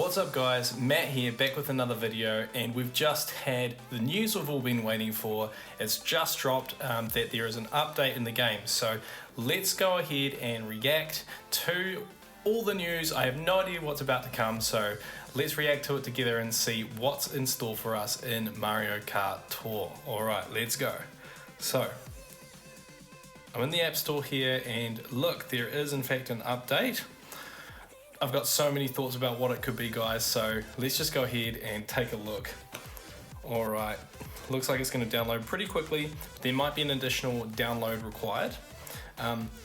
What's up guys, Matt here, back with another video, and we've just had the news we've all been waiting for. It's just dropped that there is an update in the game, so let's go ahead and react to all the news. I have no idea what's about to come, so let's react to it together and see what's in store for us in Mario Kart Tour. Alright, let's go. So, I'm in the App Store here, and look, there is in fact an update. I've got so many thoughts about what it could be, guys, so let's just go ahead and take a look. Alright, looks like it's going to download pretty quickly. There might be an additional download required.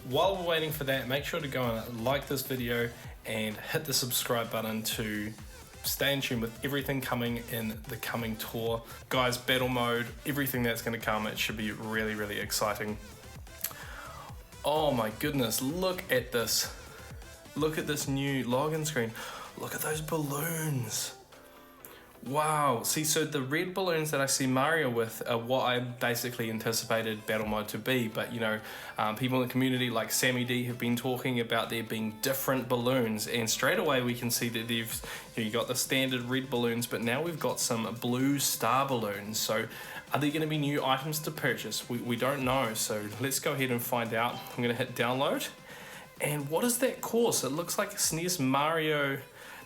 While we're waiting for that, make sure to go and like this video and hit the subscribe button to stay in tune with everything coming in the coming tour. Guys, battle mode, everything that's going to come, it should be really, really exciting. Oh my goodness, look at this. Look at this new login screen. Look at those balloons. Wow. See, so the red balloons that I see Mario with are what I basically anticipated battle mode to be. But you know, people in the community like Sammy D have been talking about there being different balloons, and straight away we can see that you got the standard red balloons, but now we've got some blue star balloons. So are there going to be new items to purchase? We don't know. So let's go ahead and find out. I'm going to hit download. And what is that course? It looks like a SNES Mario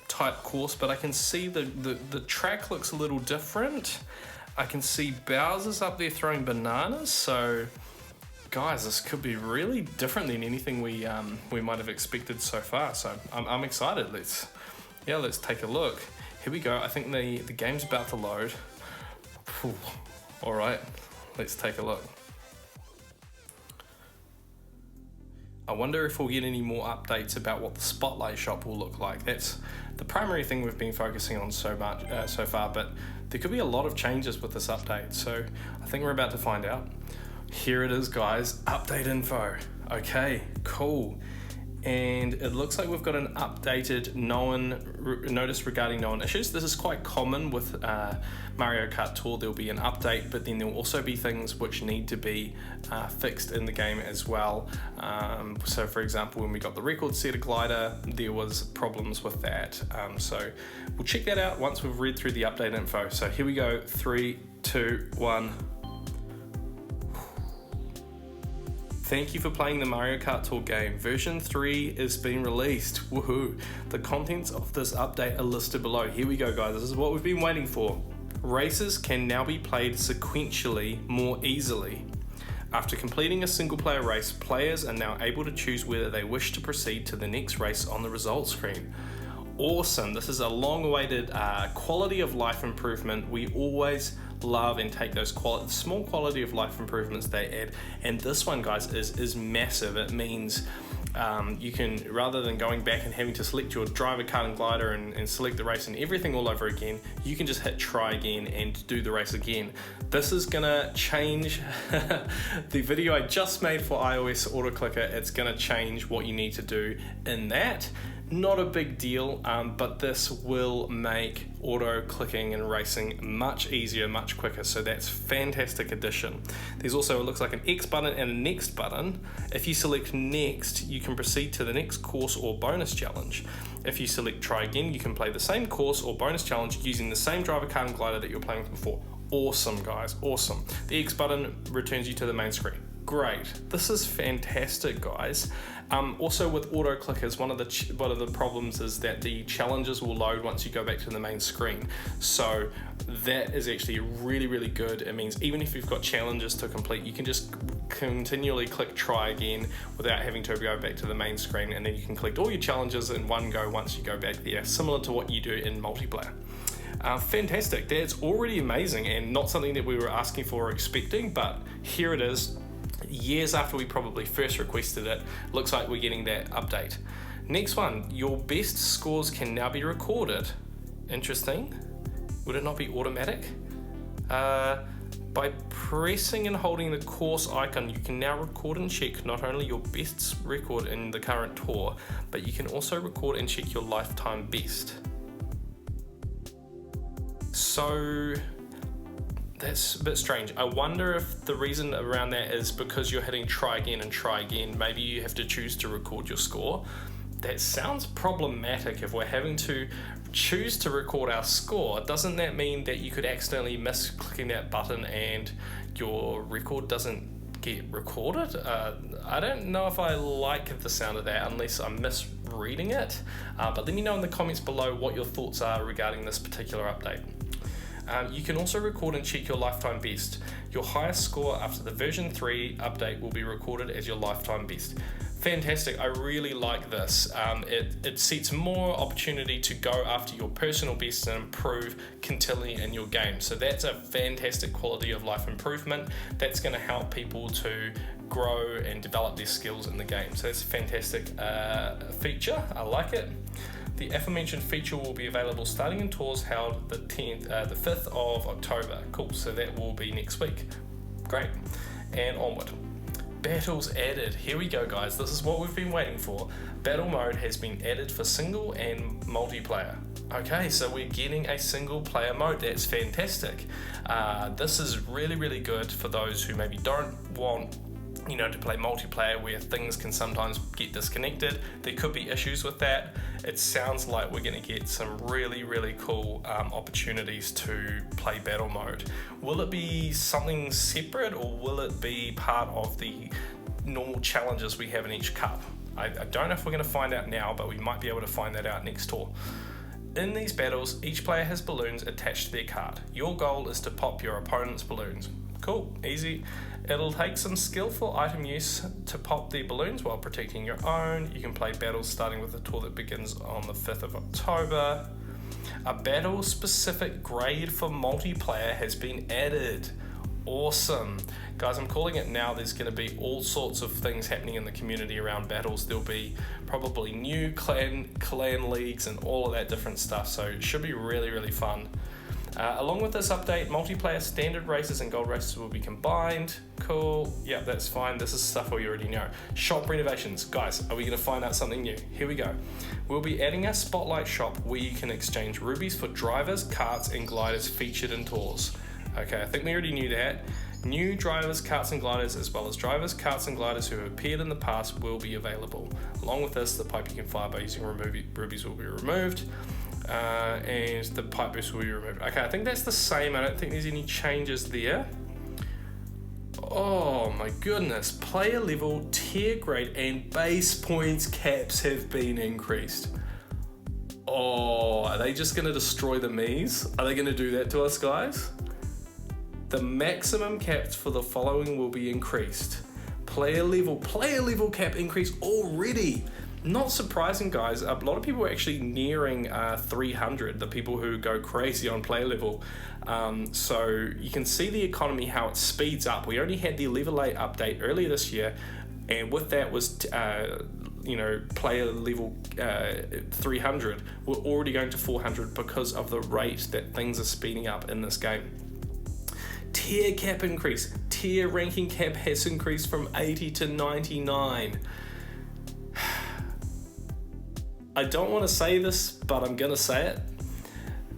type course, but I can see the track looks a little different. I can see Bowser's up there throwing bananas, so guys, this could be really different than anything we might have expected so far. So I'm excited. Let's take a look. Here we go. I think the game's about to load. All right, let's take a look. I wonder if we'll get any more updates about what the Spotlight shop will look like. That's the primary thing we've been focusing on so far, but there could be a lot of changes with this update, so I think we're about to find out. Here it is, guys, update info. Okay, cool. And it looks like we've got an updated notice regarding known issues. This is quite common with Mario Kart Tour. There'll be an update, but then there'll also be things which need to be fixed in the game as well. So for example, when we got the record setter glider, there was problems with that. So we'll check that out once we've read through the update info. So here we go, 3, 2, 1. Thank you for playing the Mario Kart Tour game. Version 3 is being released. Woohoo! The contents of this update are listed below. Here we go, guys. This is what we've been waiting for. Races can now be played sequentially more easily. After completing a single player race, players are now able to choose whether they wish to proceed to the next race on the results screen. Awesome. This is a long-awaited quality of life improvement. We always love and take those small quality of life improvements they add, and this one, guys, is massive. It means you can, rather than going back and having to select your driver, kart and glider and select the race and everything all over again, you can just hit try again and do the race again. This is gonna change the video I just made for iOS auto clicker. It's gonna change what you need to do in that. Not a big deal, but this will make auto clicking and racing much easier, much quicker, so that's fantastic addition. There's also, it looks like an X button and a next button. If you select next, you can proceed to the next course or bonus challenge. If you select try again, you can play the same course or bonus challenge using the same driver, kart and glider that you were playing with before. Awesome, guys, awesome. The X button returns you to the main screen. Great, this is fantastic, guys. Also with auto clickers, one of the problems is that the challenges will load once you go back to the main screen. So that is actually really, really good. It means even if you've got challenges to complete, you can just continually click try again without having to go back to the main screen, and then you can collect all your challenges in one go once you go back there, similar to what you do in multiplayer. Fantastic, that's already amazing and not something that we were asking for or expecting, but here it is. Years after we probably first requested it, looks like we're getting that update. Next one, your best scores can now be recorded. Interesting. Would it not be automatic? By pressing and holding the course icon, you can now record and check not only your best record in the current tour, but you can also record and check your lifetime best. So that's a bit strange. I wonder if the reason around that is because you're hitting try again and try again. Maybe you have to choose to record your score. that sounds problematic if we're having to choose to record our score. Doesn't that mean that you could accidentally miss clicking that button and your record doesn't get recorded? I don't know if I like the sound of that unless I'm misreading it, but let me know in the comments below what your thoughts are regarding this particular update. You can also record and check your lifetime best. Your highest score after the version 3 update will be recorded as your lifetime best. Fantastic, I really like this. It sets more opportunity to go after your personal best and improve continually in your game. So that's a fantastic quality of life improvement. That's going to help people to grow and develop their skills in the game. So that's a fantastic feature, I like it. The aforementioned feature will be available starting in tours held the 5th of October. Cool, so that will be next week. Great, and onward. Battles added. Here we go, guys. This is what we've been waiting for. Battle mode has been added for single and multiplayer. Okay, so we're getting a single player mode. That's fantastic. This is really, really good for those who maybe don't want to play multiplayer where things can sometimes get disconnected. There could be issues with that. It sounds like we're going to get some really, really cool opportunities to play battle mode. Will it be something separate, or will it be part of the normal challenges we have in each cup? I don't know if we're going to find out now, but we might be able to find that out next tour. In these battles, each player has balloons attached to their card. Your goal is to pop your opponent's balloons. Cool, easy. It'll take some skillful item use to pop their balloons while protecting your own. You can play battles starting with a tour that begins on the 5th of October. A battle-specific grade for multiplayer has been added. Awesome. Guys, I'm calling it now. There's going to be all sorts of things happening in the community around battles. There'll be probably new clan leagues and all of that different stuff, so it should be really, really fun. Along with this update, multiplayer standard races and gold races will be combined. Cool. Yeah, that's fine. This is stuff we already know. Shop renovations. Guys, are we going to find out something new? Here we go. We'll be adding a spotlight shop where you can exchange rubies for drivers, karts, and gliders featured in tours. Okay, I think we already knew that. New drivers, karts, and gliders, as well as drivers, karts, and gliders who have appeared in the past will be available. Along with this, the pipe you can fire by using rubies will be removed. And the pipe boost will be removed. Okay, I think that's the same. I don't think there's any changes there. Oh my goodness. Player level, tier grade, and base points caps have been increased. Oh, are they just going to destroy the Miis? Are they going to do that to us, guys? The maximum caps for the following will be increased. Player level cap increase already. Not surprising, guys. A lot of people are actually nearing 300, the people who go crazy on player level. So you can see the economy, how it speeds up. We only had the level 8 update earlier this year, and with that was player level 300. We're already going to 400 because of the rate that things are speeding up in this game. Tier cap increase. Tier ranking cap has increased from 80 to 99. I don't want to say this, but I'm going to say it.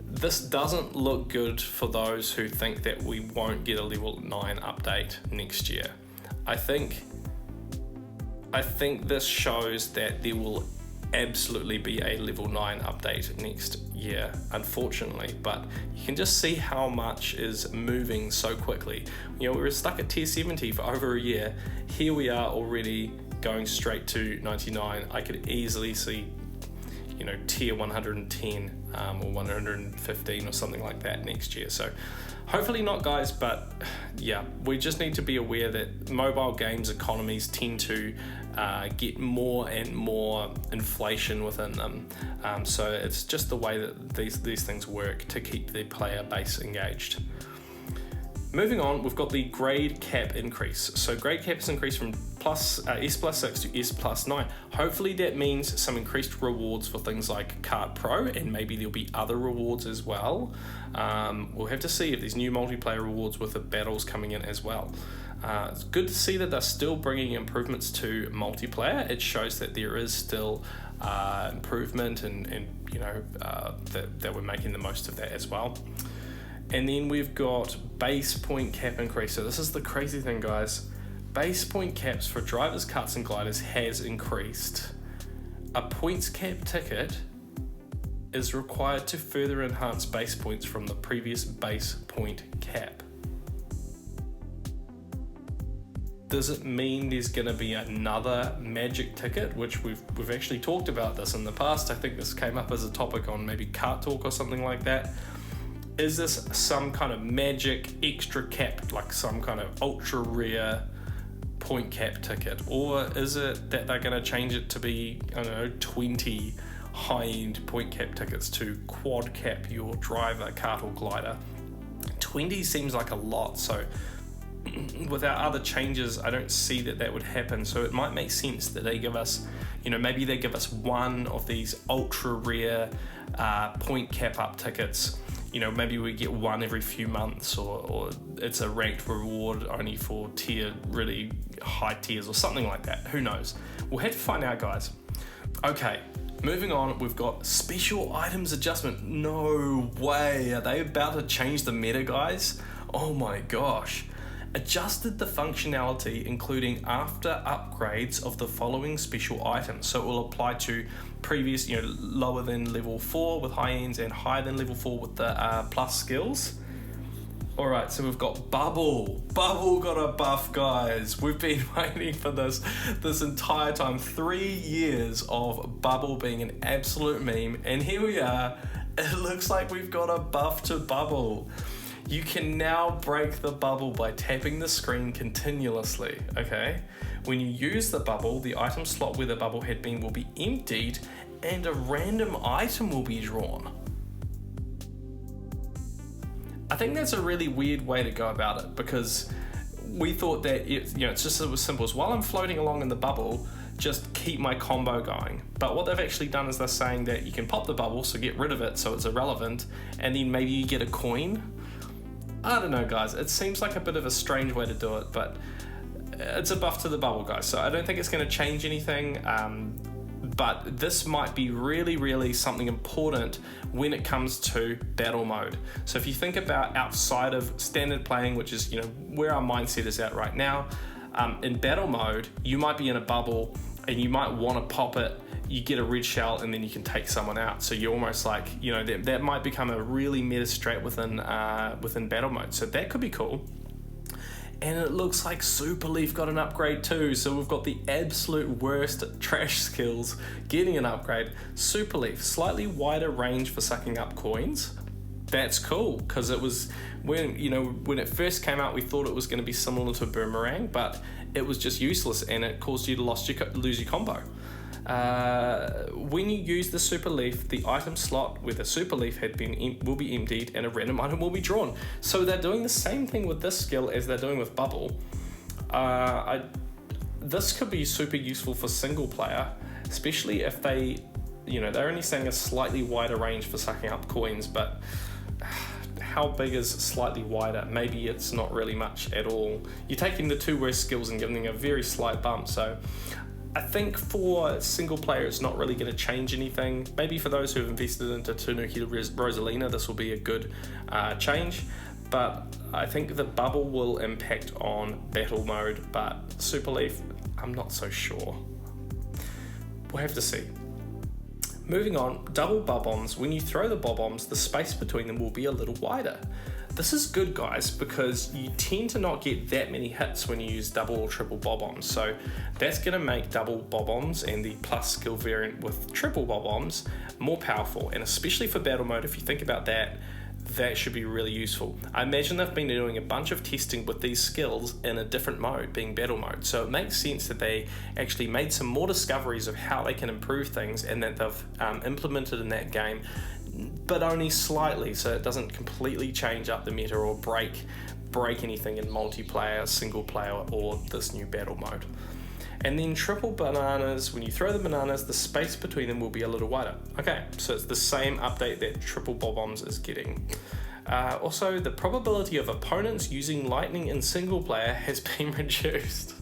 This doesn't look good for those who think that we won't get a level 9 update next year. I think this shows that there will absolutely be a level 9 update next year, unfortunately, but you can just see how much is moving so quickly. We were stuck at tier 70 for over a year. Here we are already going straight to 99. I could easily see tier 110 or 115 or something like that next year. So hopefully not, guys, but yeah, we just need to be aware that mobile games economies tend to get more and more inflation within them. So it's just the way that these things work to keep the player base engaged. Moving on, we've got the grade cap increase. So grade cap has increased from S+6 to S+9. Hopefully that means some increased rewards for things like Kart Pro, and maybe there'll be other rewards as well. We'll have to see if there's new multiplayer rewards with the battles coming in as well. It's good to see that they're still bringing improvements to multiplayer. It shows that there is still improvement and that we're making the most of that as well. And then we've got base point cap increase. So this is the crazy thing, guys. Base point caps for drivers, karts, and gliders has increased. a points cap ticket is required to further enhance base points from the previous base point cap. Does it mean there's going to be another magic ticket, which we've actually talked about this in the past? I think this came up as a topic on maybe Kart Talk or something like that. Is this some kind of magic extra cap, like some kind of ultra rare point cap ticket? Or is it that they're going to change it to be, I don't know, 20 high-end point cap tickets to quad cap your driver, kart or glider? 20 seems like a lot, so without other changes, I don't see that would happen. So it might make sense that they give us, maybe they give us one of these ultra rare point cap up tickets. Maybe we get one every few months, or it's a ranked reward only for really high tiers or something like that. Who knows? We'll have to find out, guys. Okay, moving on, we've got special items adjustment. No way, are they about to change the meta, guys? Oh my gosh. Adjusted the functionality, including after upgrades of the following special items. So it will apply to previous, lower than level 4 with high ends and higher than level 4 with the plus skills. All right, so we've got Bubble. Bubble got a buff, guys. We've been waiting for this entire time. 3 years of Bubble being an absolute meme, and here we are. It looks like we've got a buff to Bubble. You can now break the bubble by tapping the screen continuously, okay? When you use the bubble, the item slot where the bubble had been will be emptied and a random item will be drawn. I think that's a really weird way to go about it, because we thought that it's just as simple as, while I'm floating along in the bubble, just keep my combo going. But what they've actually done is they're saying that you can pop the bubble, so get rid of it so it's irrelevant, and then maybe you get a coin. I don't know, guys. It seems like a bit of a strange way to do it, but it's a buff to the bubble, guys. So I don't think it's going to change anything, but this might be really, really something important when it comes to battle mode. So if you think about outside of standard playing, which is where our mindset is at right now, in battle mode, you might be in a bubble and you might want to pop it. You get a red shell and then you can take someone out. So you're almost like, that might become a really meta strat within battle mode. So that could be cool. And it looks like Super Leaf got an upgrade too. So we've got the absolute worst trash skills getting an upgrade. Super Leaf, slightly wider range for sucking up coins. That's cool, because it was when it first came out, we thought it was going to be similar to a boomerang, but it was just useless and it caused you to lose your combo. When you use the Super Leaf, the item slot where the Super Leaf had been will be emptied and a random item will be drawn. So they're doing the same thing with this skill as they're doing with Bubble. This could be super useful for single player, especially if they're only saying a slightly wider range for sucking up coins, but how big is slightly wider? Maybe it's not really much at all. You're taking the two worst skills and giving them a very slight bump. So I think for single player, it's not really going to change anything. Maybe for those who have invested into Tanuki Rosalina, this will be a good change. But I think the bubble will impact on battle mode, but Super Leaf, I'm not so sure. We'll have to see. Moving on, double bob-ombs. When you throw the bob-ombs, the space between them will be a little wider. This is good, guys, because you tend to not get that many hits when you use double or triple bob-ombs. So that's going to make double bob-ombs and the plus skill variant with triple bob-ombs more powerful. And especially for battle mode, if you think about that, that should be really useful. I imagine they've been doing a bunch of testing with these skills in a different mode, being battle mode. So it makes sense that they actually made some more discoveries of how they can improve things and that they've implemented in that game, but only slightly, so it doesn't completely change up the meta or break anything in multiplayer, single player, or this new battle mode. And then triple bananas, when you throw the bananas, the space between them will be a little wider. Okay, so it's the same update that triple bob-ombs is getting. Also, the probability of opponents using lightning in single player has been reduced.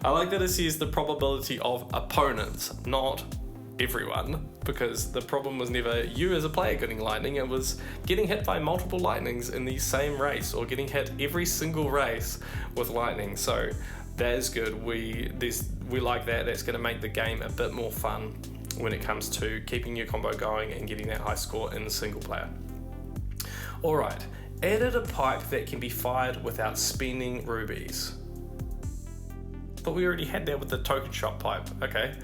I like that it says the probability of opponents, not everyone, because the problem was never you as a player getting lightning, it was getting hit by multiple lightnings in the same race, or getting hit every single race with lightning. So That is good. We like that. That's going to make the game a bit more fun when it comes to keeping your combo going and getting that high score in the single player. Alright, added a pipe that can be fired without spending rubies. But we already had that with the token shop pipe. Okay.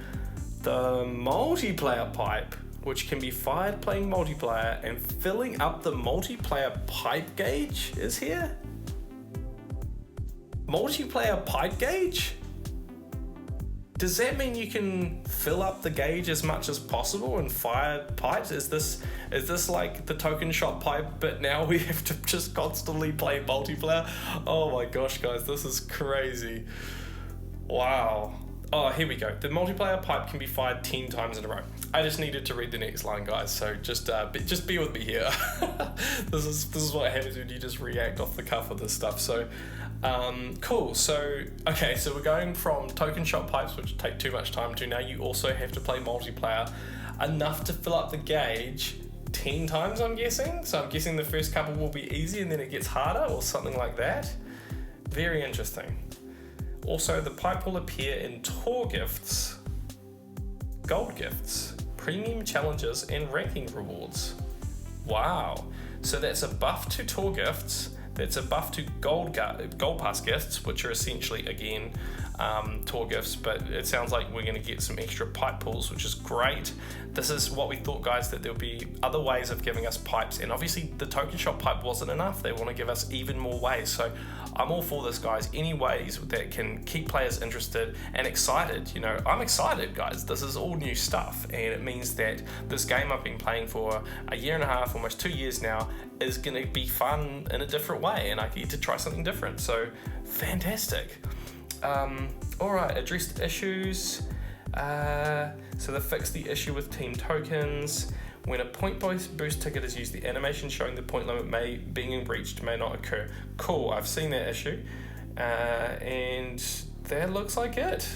The multiplayer pipe, which can be fired playing multiplayer and filling up the multiplayer pipe gauge, is here. Multiplayer pipe gauge? Does that mean you can fill up the gauge as much as possible and fire pipes? Is this like the token shop pipe, but now we have to just constantly play multiplayer? Oh my gosh, guys, this is crazy. Wow. Oh, here we go. The multiplayer pipe can be fired 10 times in a row. I just needed to read the next line, guys, so just be with me here. This is what happens when you just react off the cuff of this stuff. So, cool. So, okay, so we're going from token shop pipes, which take too much time, to now you also have to play multiplayer enough to fill up the gauge 10 times, I'm guessing. So I'm guessing the first couple will be easy and then it gets harder or something like that. Very interesting. Also, the pipe will appear in tour gifts, gold gifts, premium challenges, and ranking rewards. Wow. So that's a buff to tour gifts, that's a buff to gold pass gifts, which are essentially, again, tour gifts, but it sounds like we're going to get some extra pipe pulls, which is great. This is what we thought, guys, that there'll be other ways of giving us pipes, and obviously the token shop pipe wasn't enough. They want to give us even more ways, so I'm all for this, guys. Any ways that can keep players interested and excited. You know, I'm excited, guys. This is all new stuff, and it means that this game I've been playing for a year and a half, almost 2 years now, is going to be fun in a different way, and I get to try something different. So fantastic. Alright, addressed issues. So they fixed the issue with team tokens. When a point boost ticket is used, the animation showing the point limit being reached may not occur. Cool, I've seen that issue. And that looks like it.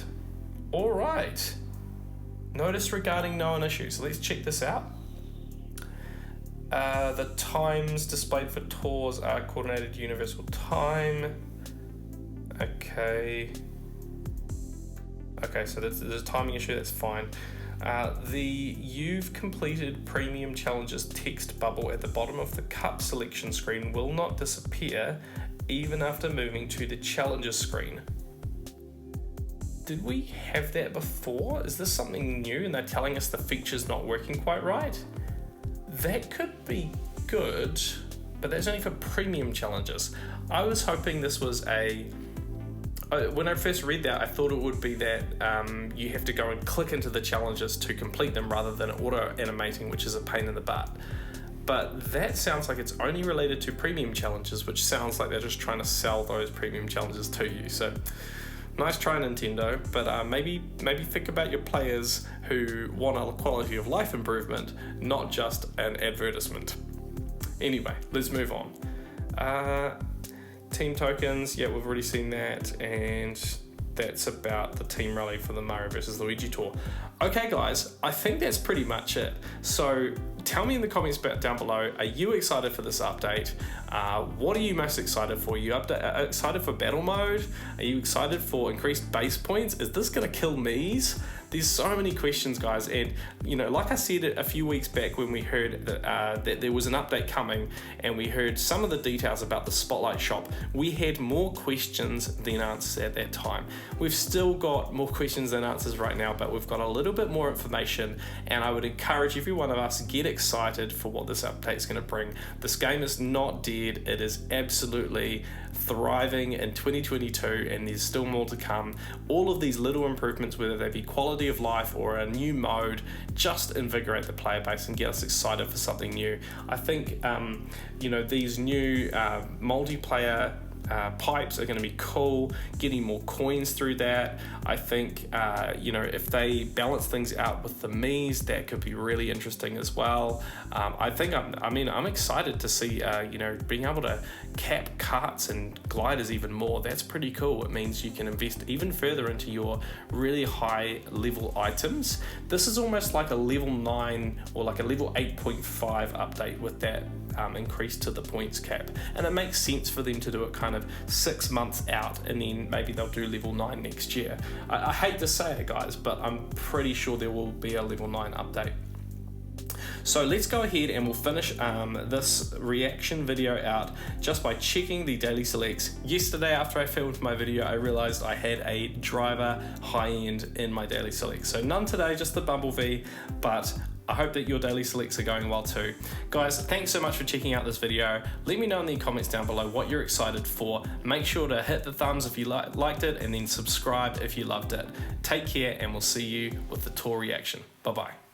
Alright. Notice regarding known issues. So let's check this out. The times displayed for tours are coordinated universal time. Okay, so there's a timing issue, that's fine. The you've completed premium challenges text bubble at the bottom of the cup selection screen will not disappear even after moving to the challenges screen. Did we have that before? Is this something new and they're telling us the feature's not working quite right? That could be good, but that's only for premium challenges. I was hoping this was when I first read that, I thought it would be that you have to go and click into the challenges to complete them rather than auto-animating, which is a pain in the butt. But that sounds like it's only related to premium challenges, which sounds like they're just trying to sell those premium challenges to you. So, nice try, Nintendo, but maybe think about your players who want a quality of life improvement, not just an advertisement. Anyway, let's move on. Team tokens, yeah, we've already seen that, and that's about the team rally for the Mario vs. Luigi Tour. Okay, guys, I think that's pretty much it. So tell me in the comments down below, are you excited for this update? What are you most excited for? Are you excited for battle mode? Are you excited for increased base points? Is this going to kill Mii's? There's so many questions, guys, and you know, like I said a few weeks back when we heard that there was an update coming and we heard some of the details about the Spotlight shop, we had more questions than answers at that time. We've still got more questions than answers right now, but we've got a little bit more information, and I would encourage every one of us to get excited for what this update is going to bring. This game is not dead, it is absolutely thriving in 2022, and there's still more to come. All of these little improvements, whether they be quality of life or a new mode, just invigorate the player base and get us excited for something new. I think these new multiplayer pipes are going to be cool, getting more coins through that. I think if they balance things out with the Mii's, that could be really interesting as well. I'm excited to see being able to cap carts and gliders even more. That's pretty cool. It means you can invest even further into your really high level items. This is almost like a level 9 or like a level 8.5 update with that increased to the points cap, and it makes sense for them to do it kind of 6 months out, and then maybe they'll do level 9 next year. I hate to say it, guys, but I'm pretty sure there will be a level 9 update. So let's go ahead and we'll finish this reaction video out just by checking the daily selects. Yesterday after I filmed my video, I realized I had a driver high end in my daily selects. So none today, just the Bumblebee, but I hope that your daily selects are going well too. Guys, thanks so much for checking out this video. Let me know in the comments down below what you're excited for. Make sure to hit the thumbs if you liked it, and then subscribe if you loved it. Take care, and we'll see you with the tour reaction. Bye-bye.